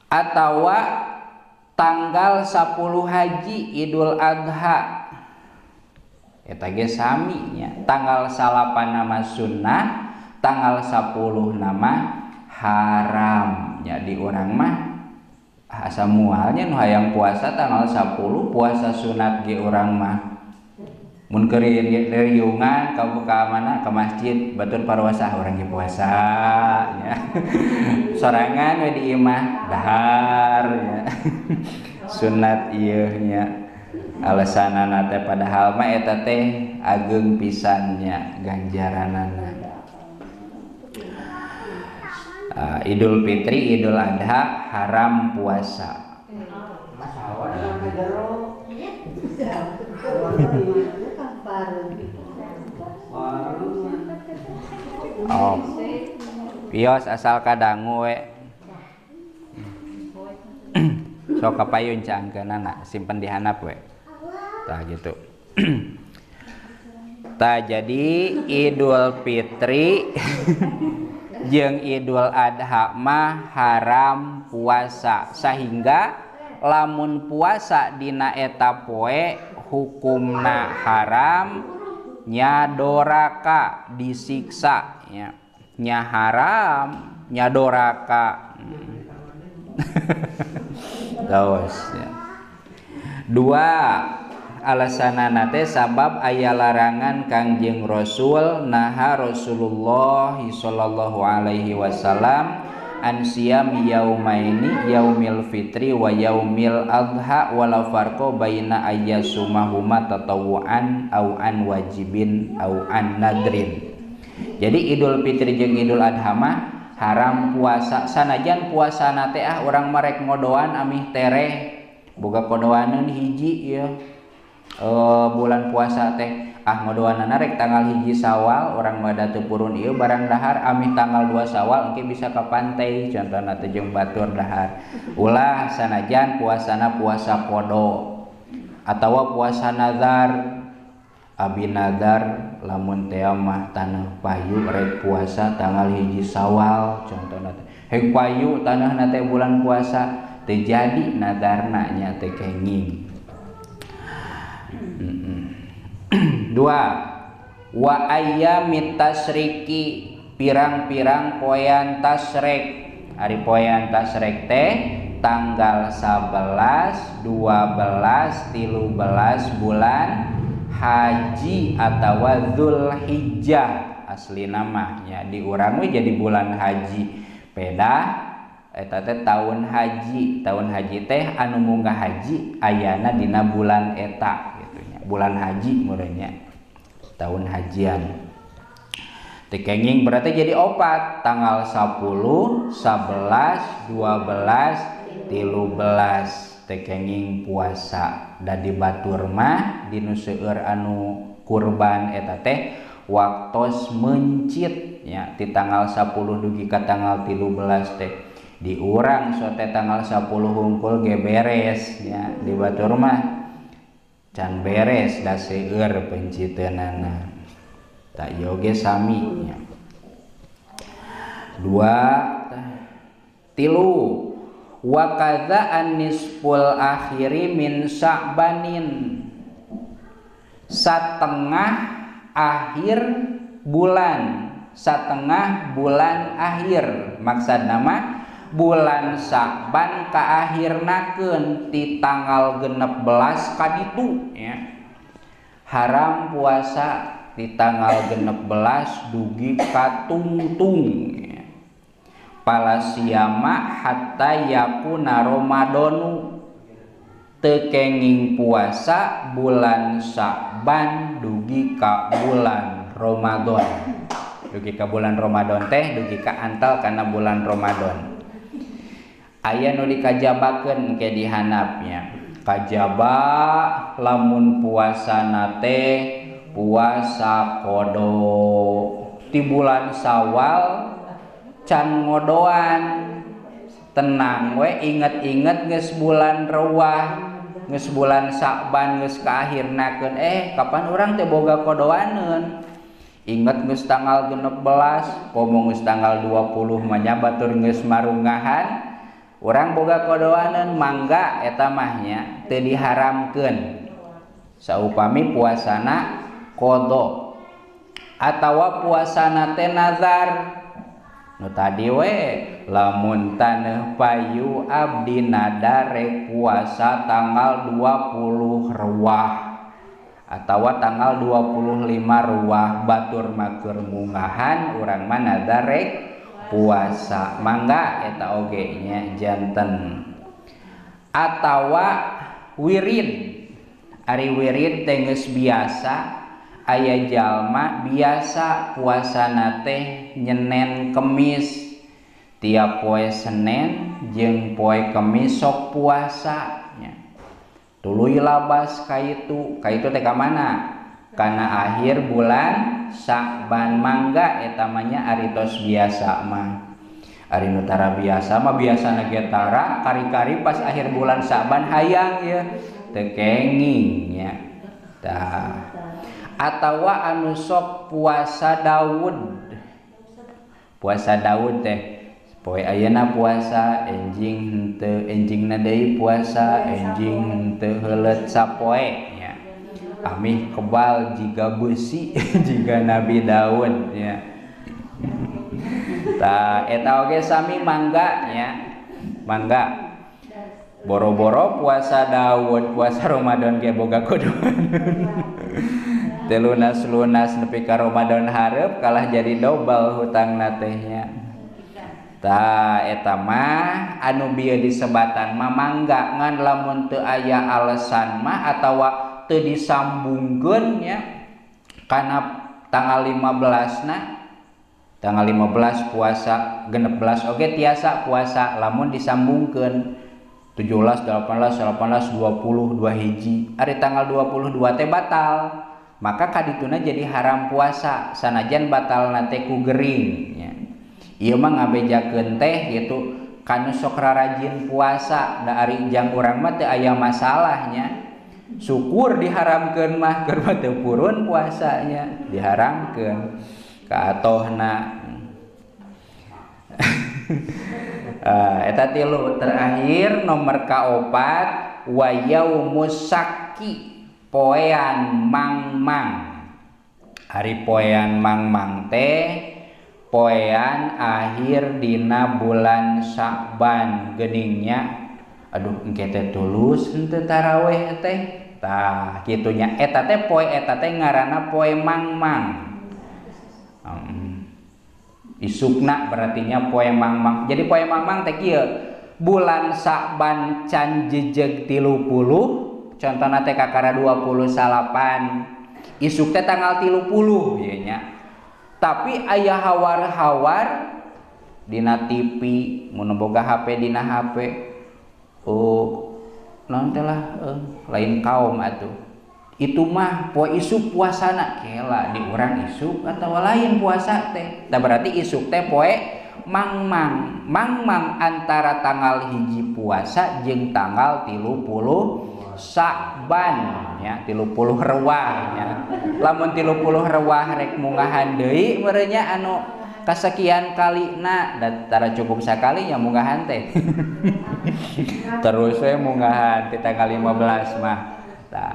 atawa tanggal 10 haji Idul Adha eta ge sami nya. Tanggal 8 nama sunnah, tanggal 10 nama haram. Jadi urang mah asa moalnya nu hayang puasa tanggal 10 puasa sunat ge urang mah. Mun keur riungan ka mana ka masjid batur parwasa urang ge puasa nya. Sorangan we di imah dahar nya. Sunat ieu nya. Alasanana teh padahal mah eta teh ageung pisannya ganjaranana. Idul Fitri, Idul Adha haram puasa. Oh, pios asal kadangu we. Sok kapayun caangkeunana simpen di handap we. Tah gitu. Tah jadi Idul Fitri jeung Idul Adha mah haram puasa sehingga lamun puasa dina eta poe hukumna haram nya doraka disiksa ya. Nya haram nya doraka. Gaos ya. Dua alasanana teh sabab aya larangan Kangjeng Rasul naha Rasulullah sallallahu alaihi wasallam an siyam yaumaini yaumil fitri wa yaumil adha wala farqa baina ayyasumahuma tatawuan au an wajibin au an nadrin. Jadi Idul Fitri jeung Idul Adha mah haram puasa sanajan puasana teh urang marek ngodoan amih tereh boga kodoaneun hiji ya. Bulan puasa teh ngodoanana rek tanggal hiji Sawal orang mah teu purun ieu barang dahar amih tanggal 2 Sawal engke bisa ka pantai contohna teh jeung batur dahar. Ulah sanajan puasana puasa podo atawa puasa nazar abi nazar lamun teh mah tanah payu rek puasa tanggal hiji Sawal contohna teh hek payu tanahna teh bulan puasa teu jadi nazarna nya teh kenging. Dua wa ayyamit tasriki pirang-pirang poean tasrek. Ari poean tasrek teh tanggal 11, 12, 13 bulan haji atawa Zulhijjah asli namanya di urang we jadi bulan haji peda eta teh tahun haji teh anu munggah haji ayana dina bulan eta gitu nya bulan haji meureunnya tahun hajian teh kenging berarti jadi opat tanggal 10 11 12 13 teh kenging puasa da di batur mah dinu seueur anu kurban eta teh waktos mencit nya ti tanggal 10 dugi ka tanggal 13 teh di urang sote tanggal 10 hungkul ge beres ya di batur mah can beres da seueur penciteunana tak yoge sami ya. 2 tilu wa kadza an-nisful akhiri min Sya'banin satengah akhir bulan satengah bulan akhir maksud nama bulan Sya'ban kaakhirnakeun ti tanggal 16 kaditu ya. Haram puasa ti tanggal 16 dugi ka tungtung ya. Palasiyama hatta yakuna Ramadanu teu kenging puasa bulan Sya'ban dugi ka bulan Ramadan. Dugi ka bulan Ramadan teh dugi ka antal kana bulan Ramadan. Aya nu dikajabakeun ke dihanapnya kajaba lamun puasana teh puasa kodo ti bulan Syawal can ngodoan tenang we inget-inget geus bulan Rewah geus bulan Sya'ban geus kaakhirnakeun kapan urang teh boga kodoaneun inget geus tanggal 16 komo geus tanggal 20 mah nya batur geus marungahan Urang boga kodoaneun mangga eta mah nya teu diharamkeun saupami puasana qada atawa puasana teh nazar nu tadi we lamun taneuh payu abdi nadare puasa tanggal 20 Rewah atawa tanggal 25 Rewah batur makur mungahan urang mah nadare puasa mangga eta oge nya janten atawa wirid ari wirid teh geus biasa aya jalma biasa puasana teh Nyenen Kemis tiap poe Senin jeung poe Kemis sok puasa nya tuluy labas kaitu teh ka mana kana akhir bulan Sa'ban mangga eta mah nya ari tos biasa mah ari nu tara biasa mah biasana ge tara kari-kari pas akhir bulan Sa'ban hayang ya teu kenging nya tah atawa anu sok puasa Daud teh poe ayeuna puasa enjing henteu enjingna deui puasa enjing henteu heuleut sapoe nya amih kebal jiga besi jiga Nabi Daud nya tah eta oge sami mangga nya mangga boro-boro puasa Daud puasa Ramadan ge boga kuduan teu lunas-lunas nepi ka Ramadan hareup kalah jadi dobel hutangna teh nya tah eta mah anu bieu disebatan mah mangga ngan lamun teu aya alesan mah atawa teu disambungkeun nya kana tanggal 15 na tanggal 15 puasa 16 oge tiasa puasa lamun disambungkeun 17 18 20 hiji ari tanggal 22 teh batal maka kadituna jadi haram puasa sanajan batalna teh ku gering nya ieu mah ngabejakeun teh gitu kanu sok rarajin puasa da ari jang urang mah teu aya masalahnya syukur diharamkeun mah keur teu purun puasanya diharamkeun kaatohna eta tilu terakhir nomor kaopat wa yaumus sakki poean mangmang hari poean mangmang teh poean akhir dina bulan Sa'ban geningnya aduh engke teh tulus henteu tarawih teh tah kitu nya eta teh poe eta teh ngaranna poe mangmang isukna berartinya poe mangmang jadi poe mangmang teh kieu bulan Sa'ban can jejeg 30 contohna teh kakara 28 isuk teh tanggal 30 ieu nya tapi aya hawar-hawar dina TV mun boga HP dina HP naon teh lah lain kaum atuh itu mah poe isuk puasana kela di urang isuk atawa lain puasa teh tah berarti isuk teh poe mangmang antara tanggal hiji puasa jeung tanggal 30 Sa'ban nya 30 Rewah nya lamun 30 Rewah rek mungahan deui meureun nya anu kasekian kalina da tara cukup sakali nya mungahan teh terus we mungahan di tanggal 15 mah tah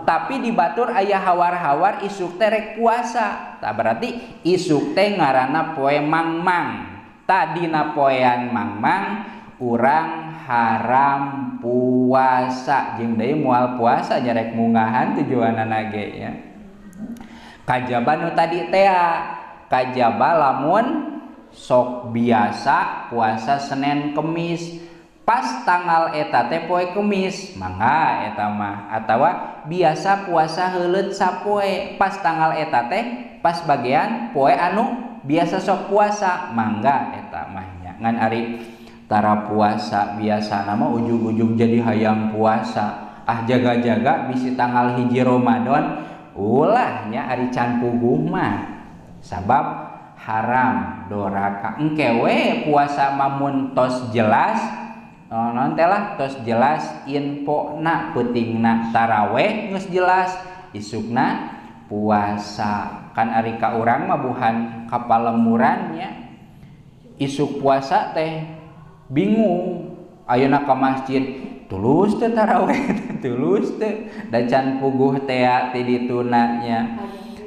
tapi di batur aya hawar-hawar isuk teh rek puasa tah berarti isuk teh ngaranna poe mangmang tah dina poean mangmang urang haram puasa jeung deui moal puasa nya rek mungahan tujuanna ge nya kajaba nu tadi teh kajaba lamun sok biasa puasa Senin Kemis pas tanggal eta teh poe Kemis mangga eta mah atawa biasa puasa heuleut sapoe pas tanggal eta teh pas bagian poe anu biasa sok puasa mangga eta mah nya ngan ari tara puasa biasa nama ujung-ujung jadi hayang puasa jaga-jaga bisi tanggal hiji Ramadan ulahnya ari can puguh mah sabab haram doraka engke we puasa mamun tos jelas non teh lah tos jelas infona peutingna taraweh geus jelas isukna puasa kan ari ka urang mah buhan kapalemuran nya isuk puasa teh bingung ayeuna ka masjid tulus teu taraweh tulus teu da can puguh teh ti dituna nya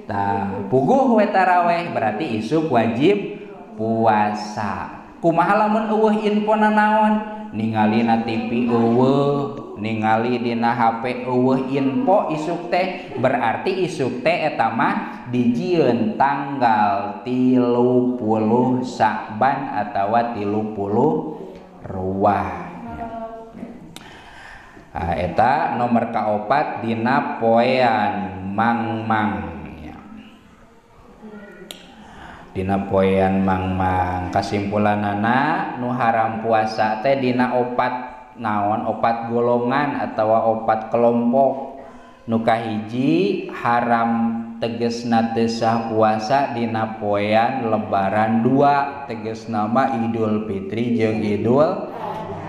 tah puguh we taraweh berarti isuk wajib puasa. Kumaha lamun eueuh infona naon ningalina TV eueuh ningali dina HP eueuh info isuk teh berarti isuk teh eta mah dijieun tanggal 30 Sya'ban atawa 30 Ruwah. Eta nomor kaopat dina poean mangmang. Dina poean mangmang kasimpulanana nu haram puasa teh dina opat naon opat golongan atawa opat kelompok. Nu kahiji haram tegesna teu sah puasa dina poean lebaran 2 tegesna mah Idul Fitri jeung Idul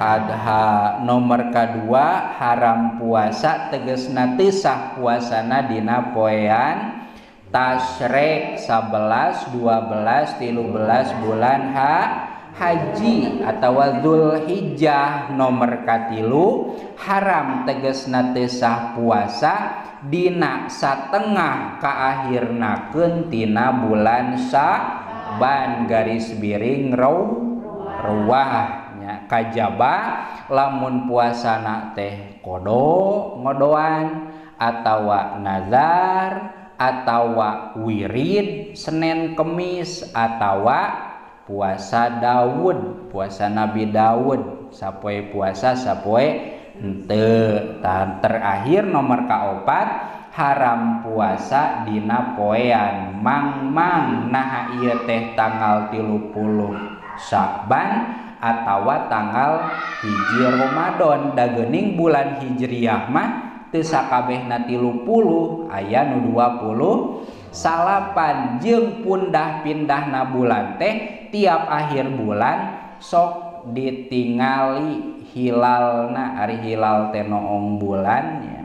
Adha. Nomor kadua haram puasa tegesna teu sah puasana dina poean Tasyrik 11, 12, 13 bulan haji atawa Dzulhijjah. Nomor katilu haram tegesna teu sah puasa dina satengah kaakhirnakeun tina bulan Sya'ban garis miring Ruwah nya kajaba lamun puasana teh kodo ngodoan atawa nazar atawa wirid Senin Kemis atawa puasa Daud puasa Nabi Daud sapoe puasa sapoe henteu. Terakhir nomor kaopat haram puasa dina poean mangmang nah ieu teh tanggal 30 Sya'ban atawa tanggal hiji Ramadan. Da geuning bulan Hijriyah mah teu sakabehna 30 aya nu 28 jeung pindah-pindahna bulan teh tiap akhir bulan sok ditingali hilalna. Ari hilal teh noong bulannya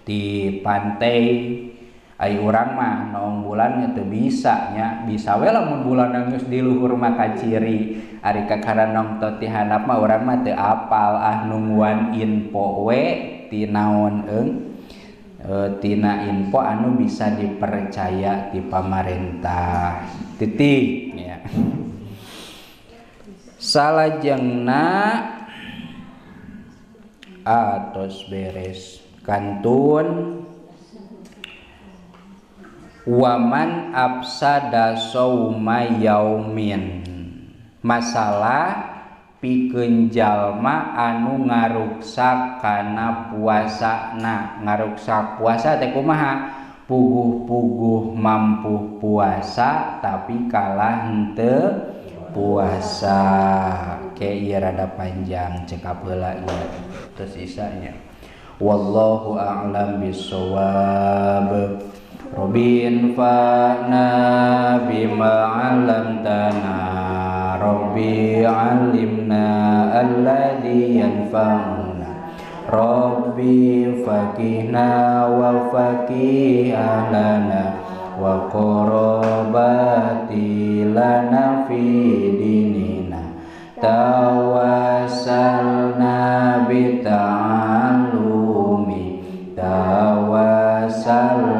di pantai ai urang mah noong bulan teu bisa nya bisa we lamun bulan geus di luhur mah kaciri. Ari kakaranong teh handap mah urang mah teu apal nungguan info we ti naon tina info anu bisa dipercaya ti pamarentah titik ya. Salajengna atos beres kantun waman afsada sauma yaumin masalah pikeun jalma anu ngaruksak kana puasana. Ngaruksak puasa teh kumaha? Puguh-puguh mampu puasa tapi kalah henteu puasa. Ke ieu rada panjang cekap heula ieu terus isanya. Wallahu a'lam bissawab. Rabbin fa'na bima 'allamtana Rabbi 'allimna alladhi yanfa'una Rabbi faqihna wa faqih ahlana wa qarabati lana fi dinina tawassalna bi ta'allumi tawassalna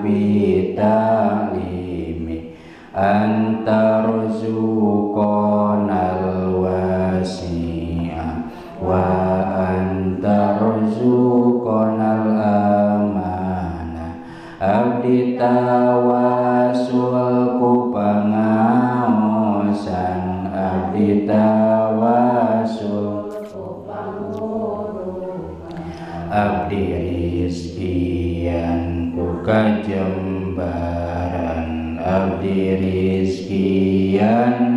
bi ta'limi anta rzuqanal wasi'a wa anta rzuqanal amana abdi tawasul ku pangaosan abdi tawasul abdi rizkian ku kajembaran abdi rizkian